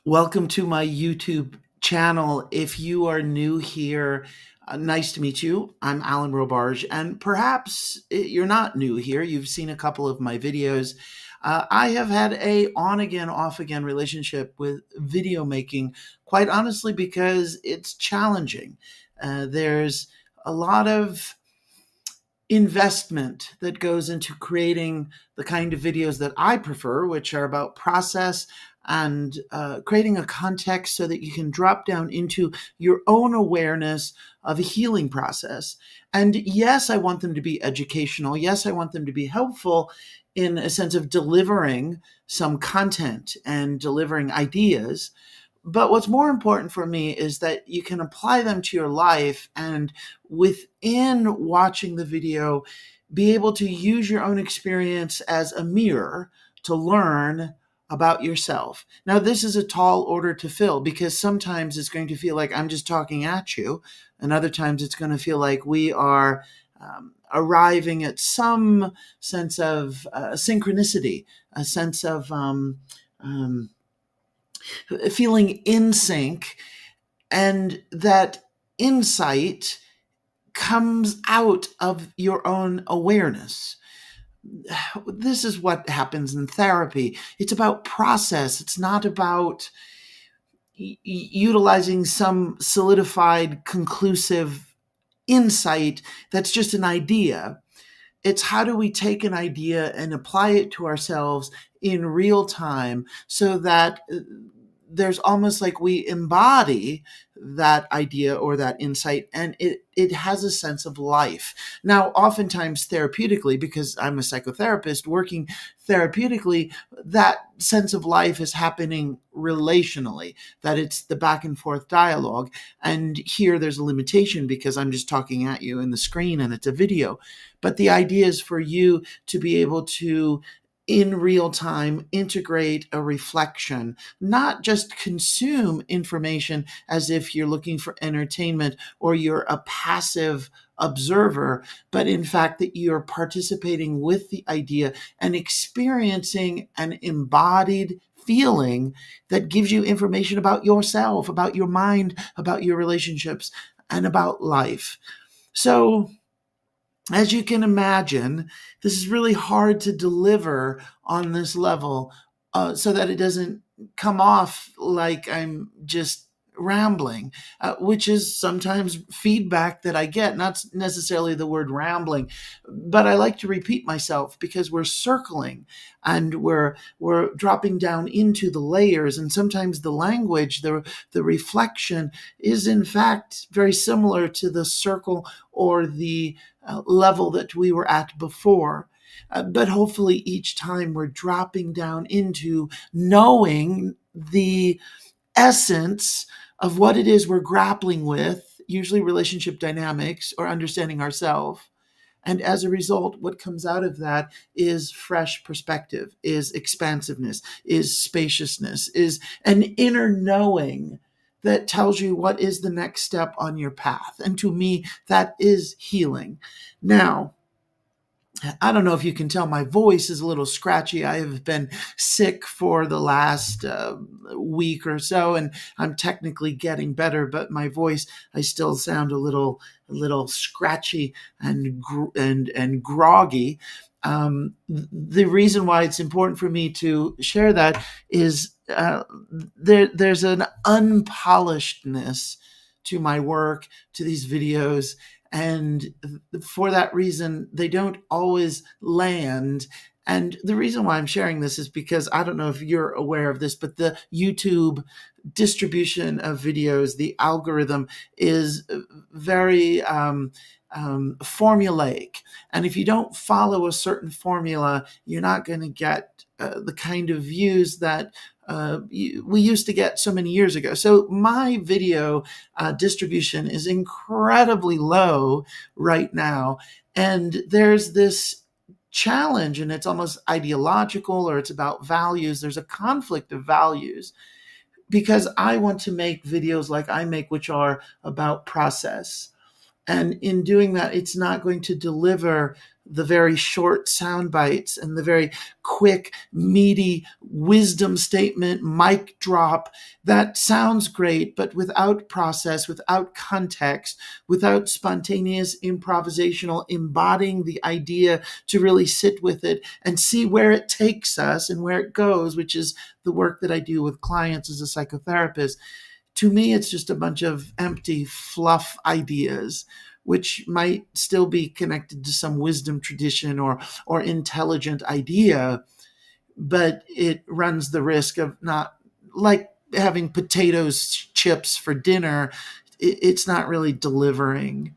Welcome to my YouTube channel. If you are new here, nice to meet you. I'm Alan Robarge, and perhaps you're not new here. You've seen a couple of my videos. I have had a on again, off again relationship with video making, quite honestly, because it's challenging. There's a lot of investment that goes into creating the kind of videos that I prefer, which are about process and creating a context so that you can drop down into your own awareness of a healing process. And yes, I want them to be educational. Yes, I want them to be helpful in a sense of delivering some content and delivering ideas. But what's more important for me is that you can apply them to your life and within watching the video, be able to use your own experience as a mirror to learn about yourself. Now, this is a tall order to fill because sometimes it's going to feel like I'm just talking at you, and other times it's going to feel like we are arriving at some sense of synchronicity, a sense of feeling in sync, and that insight comes out of your own awareness. This is what happens in therapy. It's about process. It's not about utilizing some solidified, conclusive insight that's just an idea. It's how do we take an idea and apply it to ourselves in real time so that there's almost like we embody that idea or that insight, and it has a sense of life. Now, oftentimes therapeutically, because I'm a psychotherapist working therapeutically, that sense of life is happening relationally, that it's the back and forth dialogue. And here there's a limitation because I'm just talking at you in the screen and it's a video. But the idea is for you to be able to in real time integrate a reflection, not just consume information as if you're looking for entertainment or you're a passive observer, but in fact that you're participating with the idea and experiencing an embodied feeling that gives you information about yourself, about your mind, about your relationships, and about life. So, as you can imagine, this is really hard to deliver on this level so that it doesn't come off like I'm just rambling, which is sometimes feedback that I get, not necessarily the word rambling, but I like to repeat myself because we're circling and we're dropping down into the layers, and sometimes the language, the reflection is in fact very similar to the circle or the level that we were at before. But hopefully, each time we're dropping down into knowing the essence of what it is we're grappling with, usually relationship dynamics or understanding ourselves. And as a result, what comes out of that is fresh perspective, is expansiveness, is spaciousness, is an inner knowing that tells you what is the next step on your path. And to me, that is healing. Now, I don't know if you can tell my voice is a little scratchy. I have been sick for the last week or so, and I'm technically getting better, but my voice, I still sound a little scratchy and groggy. The reason why it's important for me to share that is there's an unpolishedness to my work, to these videos, and for that reason, they don't always land. And the reason why I'm sharing this is because I don't know if you're aware of this, but the YouTube distribution of videos, the algorithm is very formulaic. And if you don't follow a certain formula, you're not going to get the kind of views that we used to get so many years ago. So my video distribution is incredibly low right now. And there's this challenge, and it's almost ideological or it's about values. There's a conflict of values because I want to make videos like I make, which are about process. And in doing that, it's not going to deliver the very short sound bites and the very quick, meaty wisdom statement, mic drop, that sounds great, but without process, without context, without spontaneous improvisational embodying the idea to really sit with it and see where it takes us and where it goes, which is the work that I do with clients as a psychotherapist. To me, it's just a bunch of empty fluff ideas, which might still be connected to some wisdom tradition or intelligent idea, but it runs the risk of not, like having potatoes chips for dinner. It's not really delivering.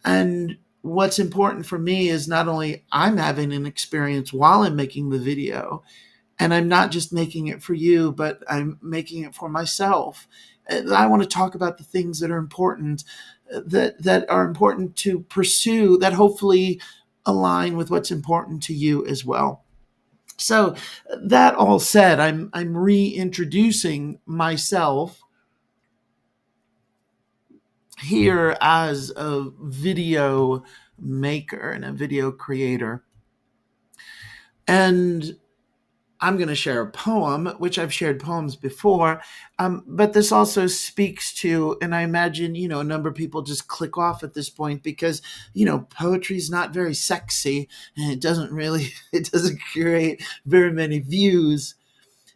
And what's important for me is not only I'm having an experience while I'm making the video, and I'm not just making it for you, but I'm making it for myself. I want to talk about the things that are important, that are important to pursue, that hopefully align with what's important to you as well. So that all said, I'm reintroducing myself here as a video maker and a video creator. And I'm going to share a poem, which I've shared poems before, but this also speaks to, and I imagine, a number of people just click off at this point because, poetry is not very sexy and it doesn't create very many views.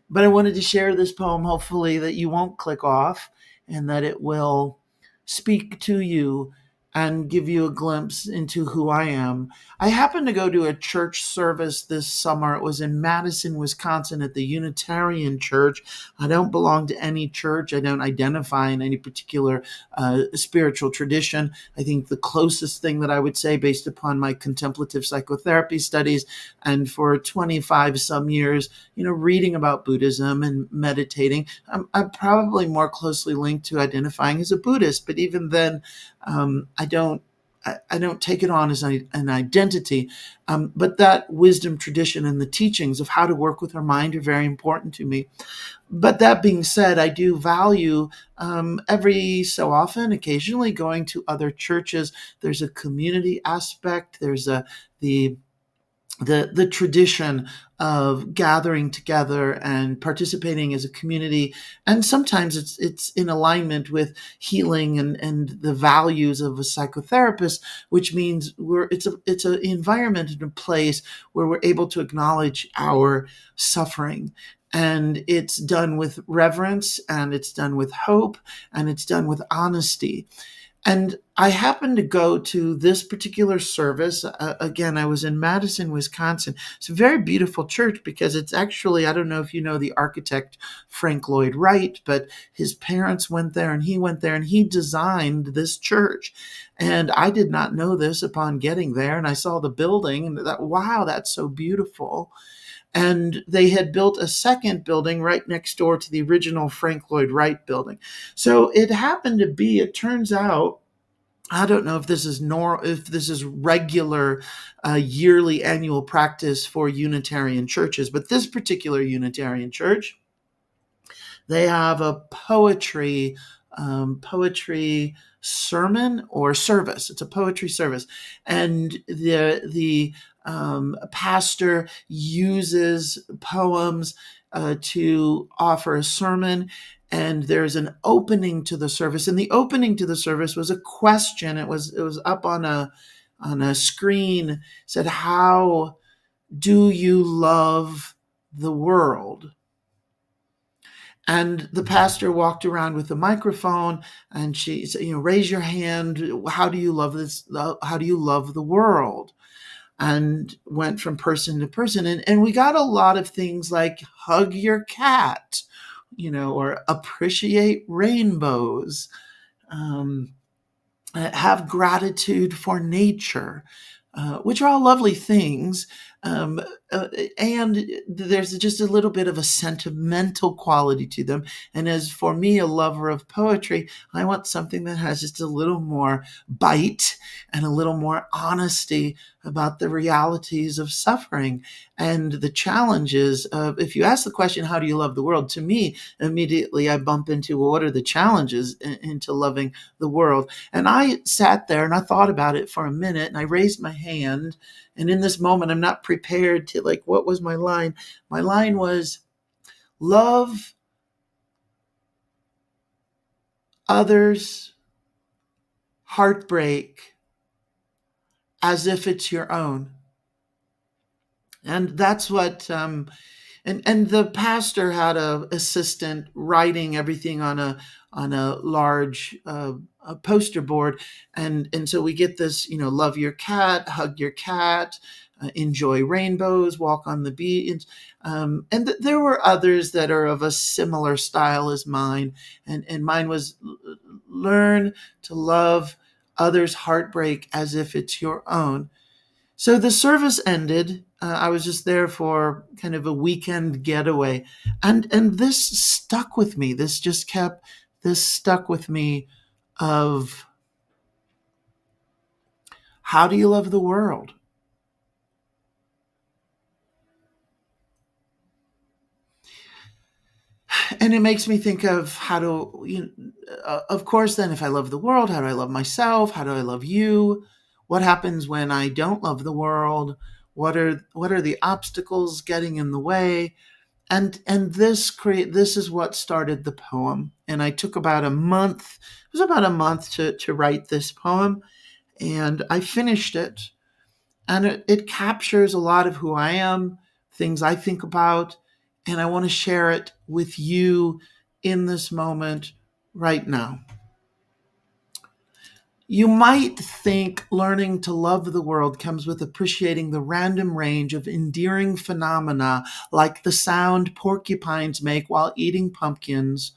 But I wanted to share this poem, hopefully, that you won't click off and that it will speak to you and give you a glimpse into who I am. I happened to go to a church service this summer. It was in Madison, Wisconsin at the Unitarian Church. I don't belong to any church. I don't identify in any particular spiritual tradition. I think the closest thing that I would say, based upon my contemplative psychotherapy studies and for 25 some years, reading about Buddhism and meditating, I'm probably more closely linked to identifying as a Buddhist. But even then, I don't take it on as an identity, but that wisdom tradition and the teachings of how to work with our mind are very important to me. But that being said, I do value every so often, occasionally going to other churches. There's a community aspect. There's the tradition of gathering together and participating as a community, and sometimes it's in alignment with healing and the values of a psychotherapist, which means it's an environment and a place where we're able to acknowledge our suffering. And it's done with reverence, and it's done with hope, and it's done with honesty. And I happened to go to this particular service. Again, I was in Madison, Wisconsin. It's a very beautiful church because it's actually, I don't know if you know the architect Frank Lloyd Wright, but his parents went there and he went there and he designed this church. And I did not know this upon getting there. And I saw the building and thought, wow, that's so beautiful. And they had built a second building right next door to the original Frank Lloyd Wright building. So it happened to be, it turns out, I don't know if this is regular yearly annual practice for Unitarian churches, but this particular Unitarian church, they have a poetry sermon or service. It's a poetry service, and the pastor uses poems to offer a sermon. And there's an opening to the service, and the opening to the service was a question. It was up on a screen. It said, "How do you love the world?" And the pastor walked around with a microphone, and she said, "Raise your hand. How do you love this? How do you love the world?" And went from person to person. And we got a lot of things like hug your cat, or appreciate rainbows, have gratitude for nature, which are all lovely things. Um, uh, and there's just a little bit of a sentimental quality to them. And as for me, a lover of poetry, I want something that has just a little more bite and a little more honesty about the realities of suffering and the challenges of, if you ask the question, how do you love the world? To me, immediately I bump into, well, what are the challenges into loving the world? And I sat there and I thought about it for a minute, and I raised my hand. And in this moment, I'm not prepared to, like, what was my line? My line was, love others' heartbreak as if it's your own. And that's what, and the pastor had a assistant writing everything on a large a poster board, and so we get this, love your cat, hug your cat, enjoy rainbows, walk on the beach, and there were others that are of a similar style as mine, and mine was learn to love others' heartbreak as if it's your own. So the service ended. I was just there for kind of a weekend getaway, and this stuck with me. This stuck with me of, how do you love the world? And it makes me think of, how do of course, then, if I love the world, how do I love myself? How do I love you? What happens when I don't love the world? What are the obstacles getting in the way? And this is what started the poem. And I took about a month. It was about a month to write this poem, and I finished it. And it captures a lot of who I am, things I think about, and I want to share it with you in this moment right now. You might think learning to love the world comes with appreciating the random range of endearing phenomena, like the sound porcupines make while eating pumpkins,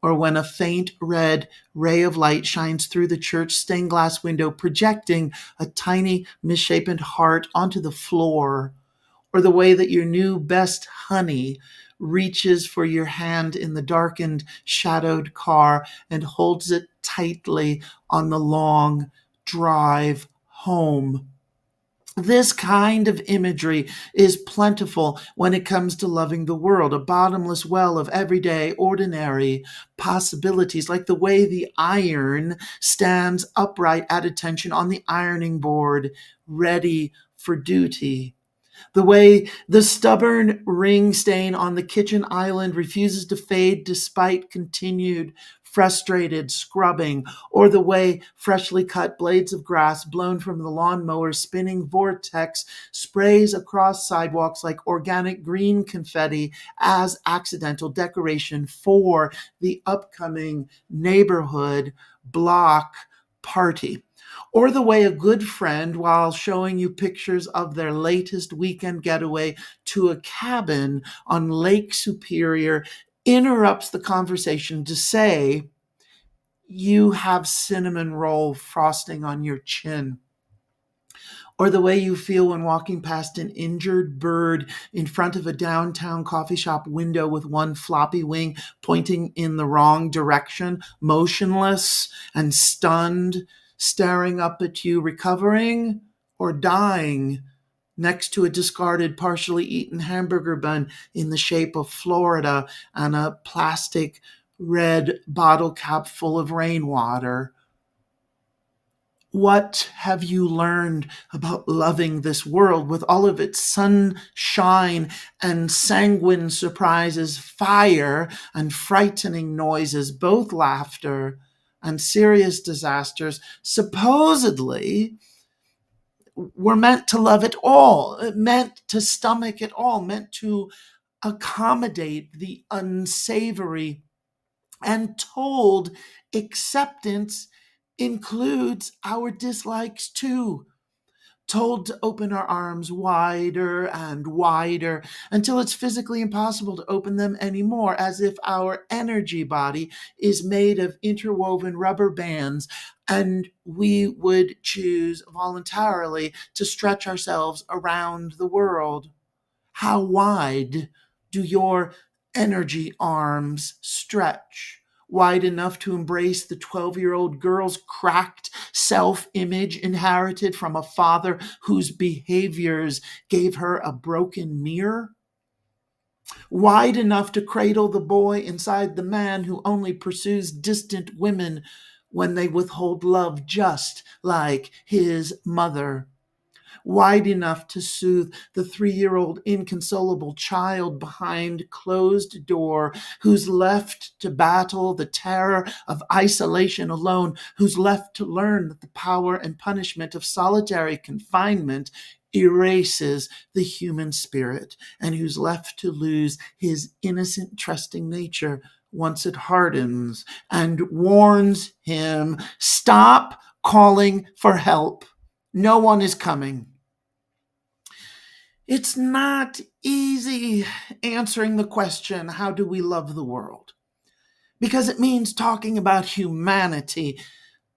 or when a faint red ray of light shines through the church stained glass window, projecting a tiny misshapen heart onto the floor, or the way that your new best honey reaches for your hand in the darkened, shadowed car and holds it tightly on the long drive home. This kind of imagery is plentiful when it comes to loving the world, a bottomless well of everyday, ordinary possibilities, like the way the iron stands upright at attention on the ironing board, ready for duty. The way the stubborn ring stain on the kitchen island refuses to fade despite continued frustrated scrubbing, or the way freshly cut blades of grass blown from the lawnmower's spinning vortex sprays across sidewalks like organic green confetti as accidental decoration for the upcoming neighborhood block party. Or the way a good friend, while showing you pictures of their latest weekend getaway to a cabin on Lake Superior, interrupts the conversation to say, you have cinnamon roll frosting on your chin. Or the way you feel when walking past an injured bird in front of a downtown coffee shop window with one floppy wing pointing in the wrong direction, motionless and stunned, staring up at you, recovering or dying next to a discarded, partially eaten hamburger bun in the shape of Florida and a plastic red bottle cap full of rainwater. What have you learned about loving this world with all of its sunshine and sanguine surprises, fire and frightening noises, both laughter and serious disasters? Supposedly, we're meant to love it all, meant to stomach it all, meant to accommodate the unsavory, and told acceptance includes our dislikes too. Told to open our arms wider and wider until it's physically impossible to open them anymore, as if our energy body is made of interwoven rubber bands, And we would choose voluntarily to stretch ourselves around the world. How wide do your energy arms stretch? Wide enough to embrace the 12-year-old girl's cracked self-image inherited from a father whose behaviors gave her a broken mirror? Wide enough to cradle the boy inside the man who only pursues distant women when they withhold love just like his mother? Wide enough to soothe the 3-year-old inconsolable child behind closed door, who's left to battle the terror of isolation alone, who's left to learn that the power and punishment of solitary confinement erases the human spirit, and who's left to lose his innocent, trusting nature once it hardens, and warns him, stop calling for help. No one is coming. It's not easy answering the question, how do we love the world? Because it means talking about humanity,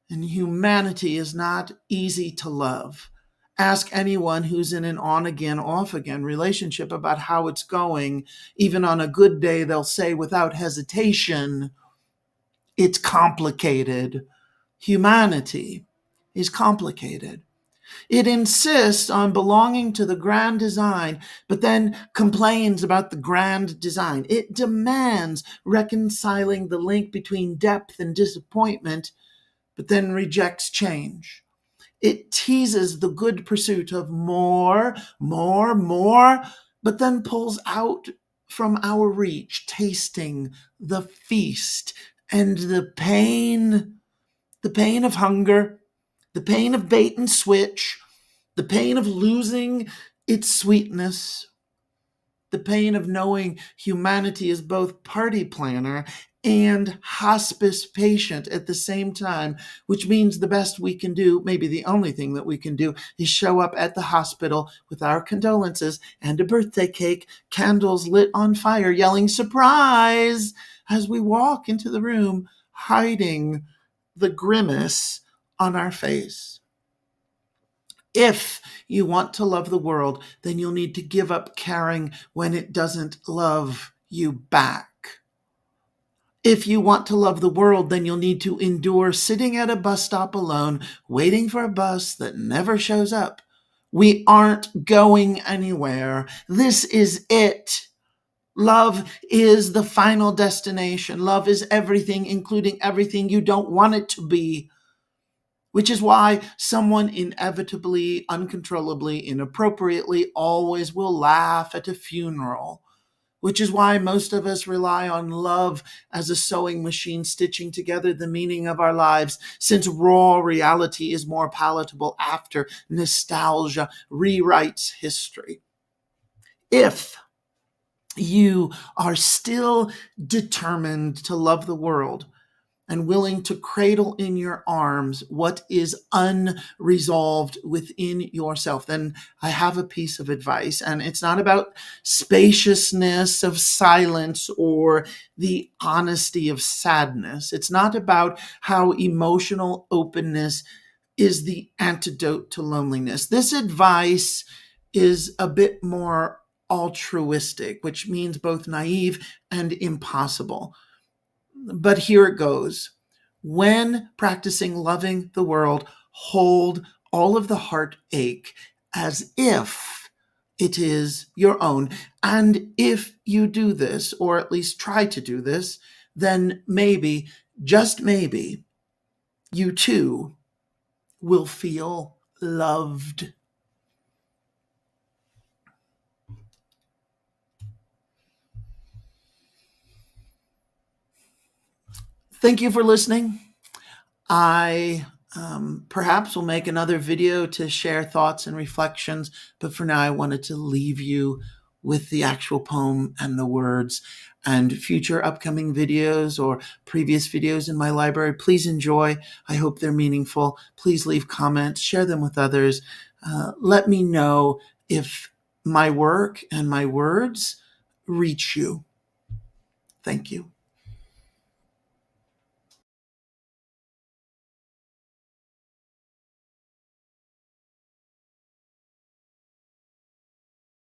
and humanity is not easy to love. Ask anyone who's in an on-again, off-again relationship about how it's going. Even on a good day, they'll say without hesitation, it's complicated. Humanity is complicated. It insists on belonging to the grand design, but then complains about the grand design. It demands reconciling the link between depth and disappointment, but then rejects change. It teases the good pursuit of more, but then pulls out from our reach, tasting the feast and the pain of hunger, the pain of bait and switch, the pain of losing its sweetness, the pain of knowing humanity is both party planner and hospice patient at the same time, which means the best we can do, maybe the only thing that we can do, is show up at the hospital with our condolences and a birthday cake, candles lit on fire, yelling surprise as we walk into the room, hiding the grimace on our face. If you want to love the world, then you'll need to give up caring when it doesn't love you back. If you want to love the world, then you'll need to endure sitting at a bus stop alone, waiting for a bus that never shows up. We aren't going anywhere. This is it. Love is the final destination. Love is everything, including everything you don't want it to be. Which is why someone inevitably, uncontrollably, inappropriately always will laugh at a funeral. Which is why most of us rely on love as a sewing machine stitching together the meaning of our lives, since raw reality is more palatable after nostalgia rewrites history. If you are still determined to love the world, and willing to cradle in your arms what is unresolved within yourself, then I have a piece of advice. And it's not about spaciousness of silence or the honesty of sadness. It's not about how emotional openness is the antidote to loneliness. This advice is a bit more altruistic, which means both naive and impossible. But here it goes. When practicing loving the world, hold all of the heartache as if it is your own. And if you do this, or at least try to do this, then maybe, just maybe, you too will feel loved. Thank you for listening. I perhaps will make another video to share thoughts and reflections, but for now I wanted to leave you with the actual poem and the words. And future upcoming videos or previous videos in my library, please enjoy. I hope they're meaningful. Please leave comments, share them with others. Let me know if my work and my words reach you. Thank you.